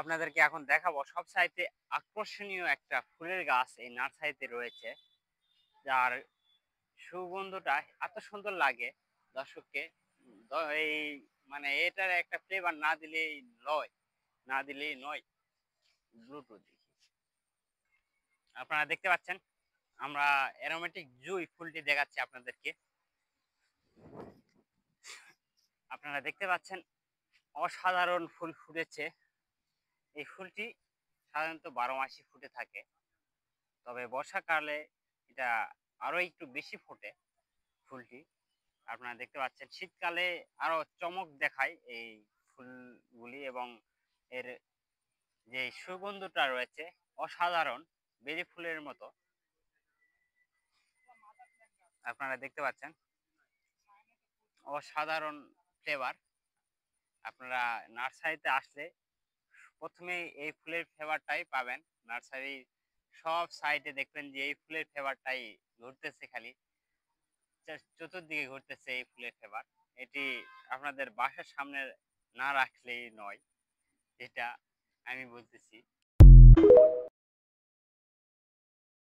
আপনাদেরকে এখন দেখাবো সবচাইতে আকর্ষণীয় একটা ফুলের গাছ এই নার্সারিতে রয়েছে, যার সুগন্ধটা এত সুন্দর লাগে দর্শককে। এই মানে এটার একটা ফ্লেভার না দিলেই নয়। ব্লুটুথ দেখি, আপনারা দেখতে পাচ্ছেন আমরা অ্যারোমেটিক জুঁই ফুলটি দেখাচ্ছি আপনাদেরকে। আপনারা দেখতে পাচ্ছেন অসাধারণ ফুল ফুটেছে। এই ফুলটি সাধারণত 12 মাসই ফুটে থাকে, তবে বর্ষাকালে এটা আরো একটু বেশি ফোটে ফুলটি। আপনারা দেখতে পাচ্ছেন শীতকালে আরো চমক দেখায় এই ফুলগুলি, এবং এর যে সুগন্ধটা রয়েছে অসাধারণ, বেলি ফুলের মতো। আপনারা দেখতে পাচ্ছেন অসাধারণ ফ্লেভার। আপনারা নার্সারিতে আসলে প্রথমে এই ফুলের ফ্লেভারটাই পাবেন। নার্সারি সব সাইডে দেখবেন যে এই ফুলের ফ্লেভারটাই ঘুরতেছে, খালি চতুর্দিকে ঘুরতেছে এই ফুলের ফ্লেভার। এটি আপনাদের বাসার সামনে না রাখলেই নয়, যেটা আমি বলতেছি।